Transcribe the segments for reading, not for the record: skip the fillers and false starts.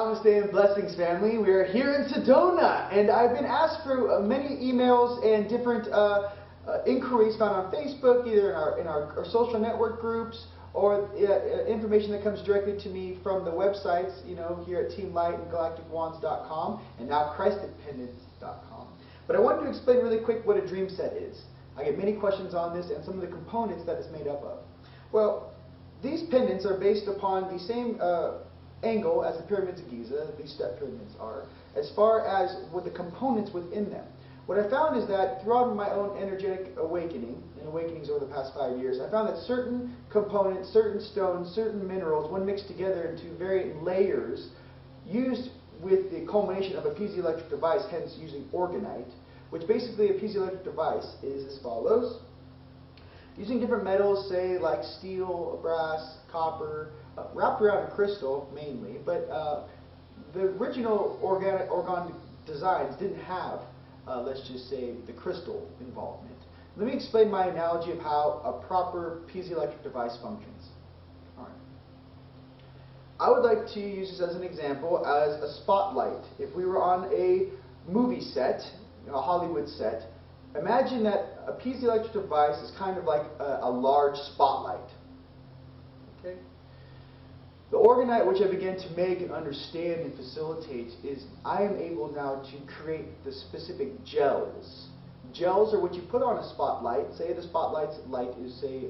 Namaste and blessings, family. We are here in Sedona, and I've been asked for many emails and different inquiries found on Facebook, either in our social network groups or information that comes directly to me from the websites, here at Team Light and GalacticWands.com, and now ChristedPendants.com. But I wanted to explain really quick what a dream set is. I get many questions on this and some of the components that it's made up of. Well, these pendants are based upon the same angle as the pyramids of Giza, these step pyramids are, as far as with the components within them. What I found is that throughout my own energetic awakening, and awakenings over the past 5 years, I found that certain components, certain stones, certain minerals, when mixed together into various layers, used with the culmination of a piezoelectric device, hence using orgonite, which basically a piezoelectric device is as follows. Using different metals, say like steel, brass, copper, wrapped around a crystal mainly, but the original Orgone designs didn't have, let's just say, the crystal involvement. Let me explain my analogy of how a proper piezoelectric device functions. All right. I would like to use this as an example as a spotlight. If we were on a movie set, a Hollywood set, imagine that a piezoelectric device is kind of like a large spotlight. Okay? The orgonite which I began to make and understand and facilitate is I am able now to create the specific gels. Gels are what you put on a spotlight. Say the spotlight's light is, say,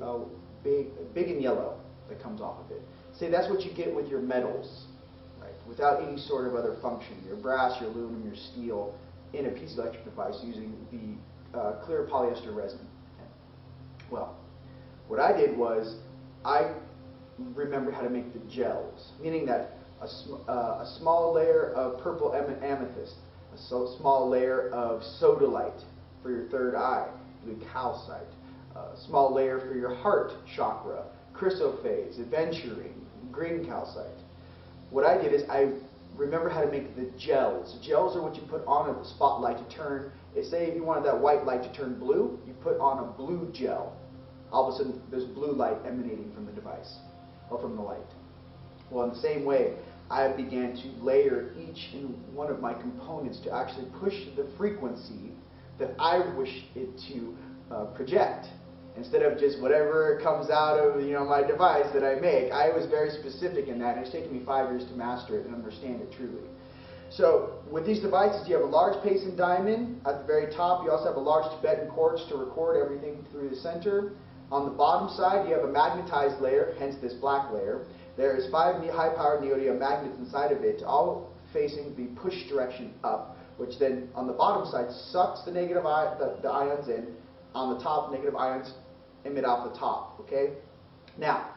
big and yellow that comes off of it. Say that's what you get with your metals, right? Without any sort of other function. Your brass, your aluminum, your steel in a piezoelectric device using the clear polyester resin. Okay. Well, what I did was I remembered how to make the gels, meaning that a small layer of purple amethyst, a small layer of sodalite for your third eye, blue calcite, a small layer for your heart chakra, chrysoprase, aventurine, green calcite. What I did is I remember how to make the gels. Gels are what you put on a spotlight to turn, say if you wanted that white light to turn blue, you put on a blue gel. All of a sudden there's blue light emanating from the device, or from the light. Well, in the same way, I began to layer each and one of my components to actually push the frequency that I wish it to project. Instead of just whatever comes out of my device that I make, I was very specific in that, and it's taken me 5 years to master it and understand it truly. So with these devices, you have a large Payson diamond at the very top. You also have a large Tibetan quartz to record everything through the center. On the bottom side, you have a magnetized layer, hence this black layer. There is 5 high-powered neodymium magnets inside of it, all facing the push direction up, which then on the bottom side sucks the negative the ions in. On the top, negative ions emit off the top. Okay. Now,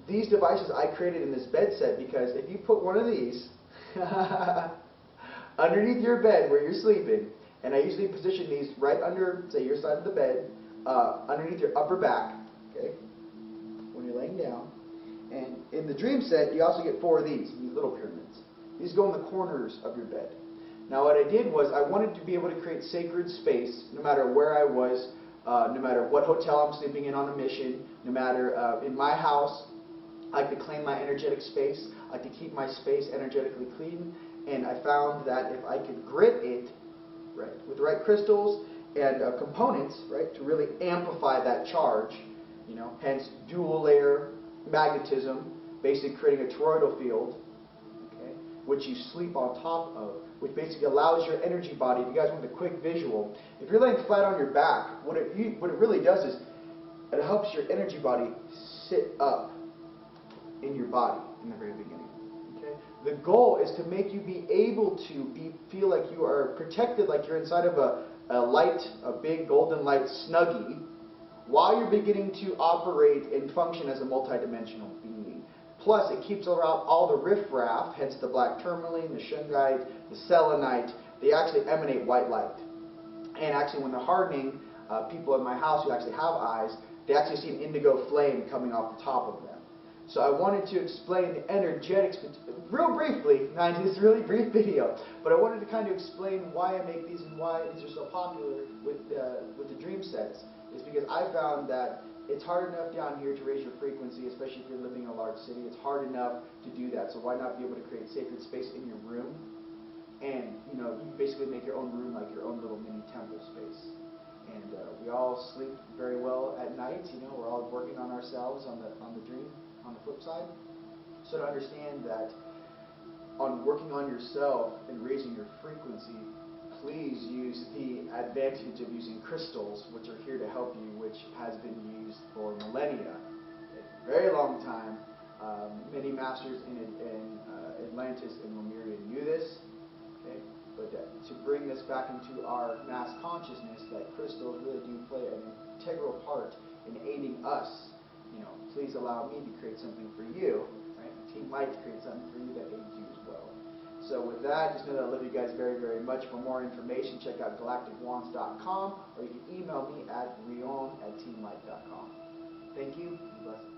these devices I created in this bed set because if you put one of these underneath your bed where you're sleeping, and I usually position these right under, say, your side of the bed, underneath your upper back, okay, when you're laying down. And in the dream set, you also get 4 of these little pyramids. These go in the corners of your bed. Now what I did was I wanted to be able to create sacred space no matter where I was, no matter what hotel I'm sleeping in on a mission, no matter in my house. I like to claim my energetic space. I like to keep my space energetically clean. And I found that if I could grit it, right, with the right crystals and components, right, to really amplify that charge, hence dual layer magnetism, basically creating a toroidal field, okay, which you sleep on top of, which basically allows your energy body. If you guys want the quick visual, if you're laying flat on your back, what it really does is it helps your energy body sit up in your body in the very beginning. Okay? The goal is to make you be able to feel like you are protected, like you're inside of a big golden light snuggie, while you're beginning to operate and function as a multidimensional being. Plus, it keeps around all the riffraff, hence the black tourmaline, the shungite, the selenite. They actually emanate white light. And actually, when they're hardening, people in my house who actually have eyes, they actually see an indigo flame coming off the top of them. So I wanted to explain the energetics, real briefly, mind you, this is a really brief video, but I wanted to kind of explain why I make these and why these are so popular with the dream sets, is because I found that It's hard enough down here to raise your frequency, especially if you're living in a large city. It's hard enough to do that. So why not be able to create sacred space in your room? And you basically make your own room like your own little mini temple space. And we all sleep very well at night. We're all working on ourselves on the dream, on the flip side. So to understand that on working on yourself and raising your frequency, please use the advantage of using crystals, which are here to help you, which has been used for millennia, a very long time. Many masters in Atlantis and Lemuria knew this, okay? But to bring this back into our mass consciousness, that crystals really do play an integral part in aiding us. Please allow me to create something for you, right? Team might create something for you that aids you as well. So with that, just know that I love you guys very, very much. For more information, check out galacticwands.com, or you can email me at rion@teamlight.com. Thank you, and blessings.